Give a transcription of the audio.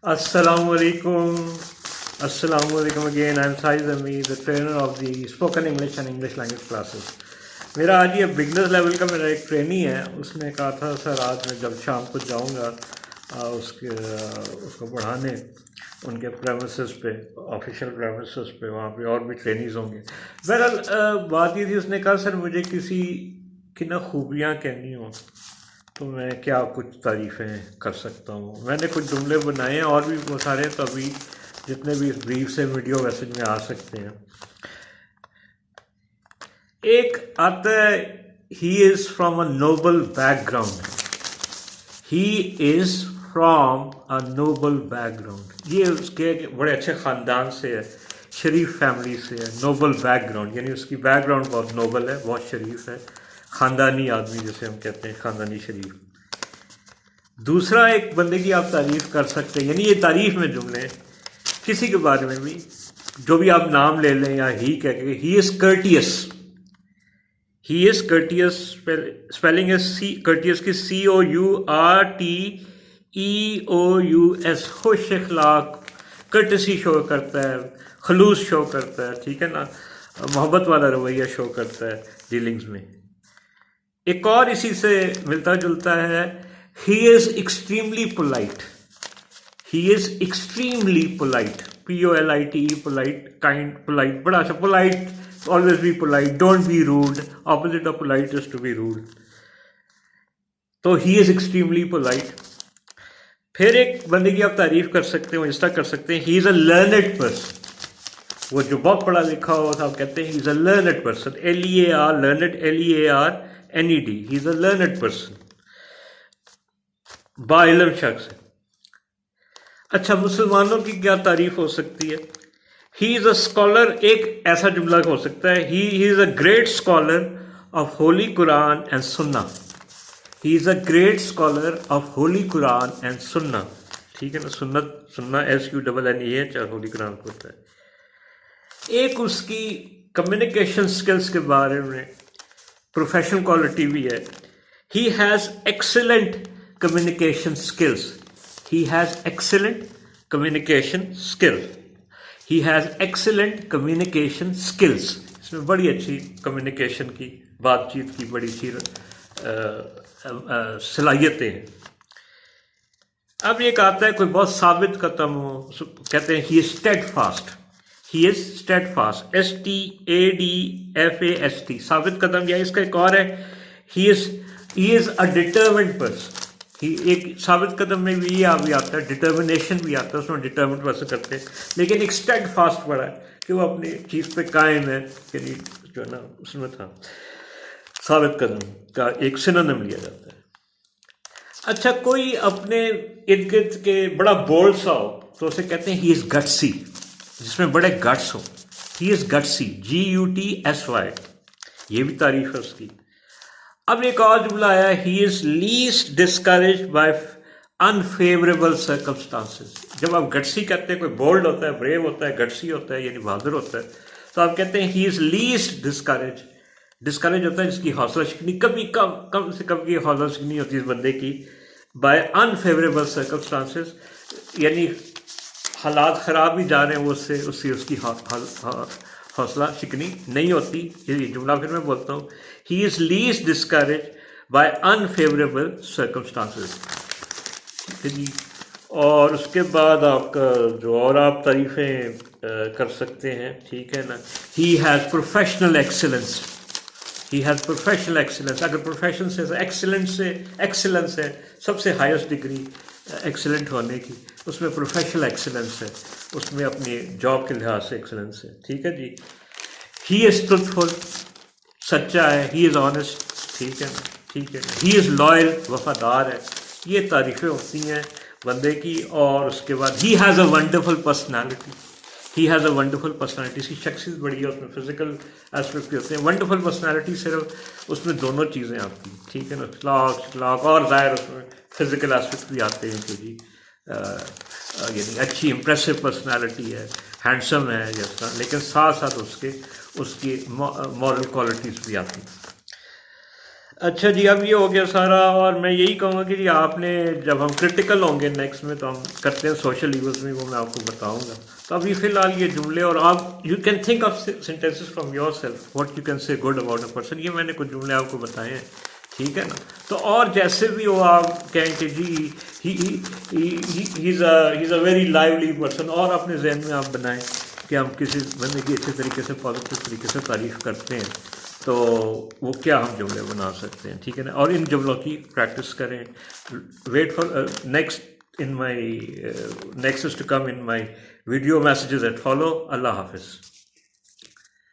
Assalamualaikum. Assalamualaikum again. I'm Saiz Ami, the trainer of the spoken English and English language classes. मेरा आज ये beginner level का मेरा एक ट्रेनी है, उसने कहा था सर आज मैं जब शाम को जाऊंगा उसको पढ़ाने उनके प्रेमिसेस पे, ऑफिशियल प्रेमिसेस पे, वहाँ पे और भी ट्रेनीज होंगे। बहरहाल बात ये थी, उसने कहा सर मुझे किसी की ना खूबियाँ कहनी हो तो मैं क्या कुछ तारीफ़ें कर सकता हूँ। मैंने कुछ जुमले बनाए हैं और भी बहुत सारे, तो अभी जितने भी इस ब्रीफ से वीडियो मैसेज में आ सकते हैं। एक आता है, he is from a Nobel background. He is from a Nobel background, ये उसके बड़े अच्छे ख़ानदान से है, शरीफ फैमिली से है। नोबल बैकग्राउंड यानी उसकी बैकग्राउंड बहुत नोबल है, बहुत शरीफ है, ख़ानदानी आदमी जिसे हम कहते हैं, ख़ानदानी शरीफ। दूसरा, एक बंदे की आप तारीफ़ कर सकते हैं, यानी ये तारीफ़ में जुमले किसी के बारे में भी, जो भी आप नाम ले लें या ही कह के, he is courteous. He is courteous, spelling है कर्टियस की COURTEOUS, खुश अखलाक, कर्टसी शो करता है, खलूस शो करता है, ठीक है ना, मोहब्बत वाला रवैया शो करता है डीलिंग्स में। एक और इसी से मिलता जुलता है, he is extremely polite. He is extremely polite, POLITE, polite, kind, polite, बड़ा अच्छा, polite, always be polite, don't be rude, opposite of polite is to be rude. तो ही इज़ एक्सट्रीमली पोलाइट। फिर एक बंदे की आप तारीफ कर सकते हो, इस तरह कर सकते हैं, he is a learned person. वो जो बहुत पढ़ा लिखा हो, आप कहते हैं he is a learned person, LEAR, learned, LEARNED, he is a learned person, बाइलम शख्स है। अच्छा, मुसलमानों की क्या तारीफ हो सकती है? ही इज़ अ स्कॉलर, एक ऐसा जुमला हो सकता है, he is a great scholar of holy Quran and Sunnah. He is a great scholar of holy Quran and Sunnah, ठीक है ना, सुन्नत, सुन्ना SUNNE है, चाहे होली कुरान को होता है। एक उसकी कम्युनिकेशन स्किल्स के बारे में प्रोफेशनल क्वालिटी भी है, he has excellent communication skills. He has excellent communication skills. He has excellent communication skills, इसमें बड़ी अच्छी कम्युनिकेशन की, बातचीत की बड़ी अच्छी सलाहियतें हैं। अब एक आता है कोई बहुत साबित कदम हो, कहते हैं he is steadfast. He is steadfast, STADFAST, साबित कदम। या इसका एक और है, he is a determined person. एक साबित कदम में भी ये भी आता है, डिटर्मिनेशन भी आता है, उसमें डिटर्मिन्ड पर्सन करते हैं, लेकिन एक स्टेड फास्ट बड़ा है कि वो अपनी चीज़ पे कायम है, कि जो है ना, उसमें था साबित कदम का एक सिनोनिम लिया जाता है। अच्छा, कोई अपने इर्द गिर्द के बड़ा बोल्ड सा हो तो उसे कहते हैं ही इज़ गट्सी, जिसमें बड़े गट्स हो। ही इज़ गट्सी, GUTSY, ये भी तारीफ है उसकी। अब एक और जुमला आया, he is least discourage by unfavourable circumstances. जब आप गट्सी कहते हैं, कोई बोल्ड होता है, ब्रेव होता है, गट्सी होता है, यानी बहादुर होता है, तो आप कहते हैं he is least discourage. Discourage होता है जिसकी हौसला शिकनी, कभी कम से कम की हौसला शिकनी होती है इस बंदे की, बाय अनफेवरेबल सर्कमस्टांसेस, यानी हालात ख़राब भी जा रहे हैं, वो उसकी हौसला शिकनी नहीं होती। ये जुमला फिर मैं बोलता हूँ, he is least discourage by unfavourable circumstances, ठीक है जी। और उसके बाद आपका जो और आप तारीफ़ें कर सकते हैं, ठीक है ना, he has professional excellence. He has professional excellence. अगर प्रोफेशन से एक्सीलेंस है, सबसे हाईएस्ट डिग्री एक्सीलेंट होने की, उसमें प्रोफेशनल एक्सीलेंस है, उसमें अपनी जॉब के लिहाज से एक्सीलेंस है, ठीक है जी। ही इज़ ट्रुथफुल, सच्चा है, ही इज़ ऑनेस्ट, ठीक है ना, ठीक है। ही इज़ लॉयल, वफादार है। ये तारीफ़ें होती हैं बंदे की। और उसके बाद he has a wonderful personality. He has a wonderful personality, इसकी शख्सियत बड़ी है, उसमें फिजिकल एस्पेक्ट भी होते हैं। वंडरफुल पर्सनैलिटी सिर्फ उसमें दोनों चीज़ें आती हैं, ठीक है ना, अखलाक और ज़ाहिर उसमें फिजिकल एस्पेक्ट भी आते हैं कि जी यानी अच्छी इंप्रेसिव पर्सनैलिटी है, हैंडसम है जैसा, लेकिन साथ साथ उसकी मॉरल क्वालिटीज़ भी आती हैं। अच्छा जी, अब ये हो गया सारा। और मैं यही कहूँगा कि जी आपने, जब हम क्रिटिकल होंगे नेक्स्ट में, तो हम करते हैं सोशल यूज़ में, वो मैं आपको बताऊंगा। तो अभी फ़िलहाल ये जुमले, और आप you can think of sentences from your self what you can say good about a person. ये मैंने कुछ जुमले आपको बताए हैं, ठीक है ना। तो और जैसे भी हो आप कहें कि जी he is a very lively person, और अपने जहन में आप बनाएं कि हम किसी बंदे की अच्छे तरीके से, पॉजिटिव तरीके से तारीफ़ करते हैं, तो वो क्या हम जुमले बना सकते हैं, ठीक है ना। और इन जुमलों की प्रैक्टिस करें। Wait for next in my next to come in my video messages at follow. अल्लाह हाफिज़।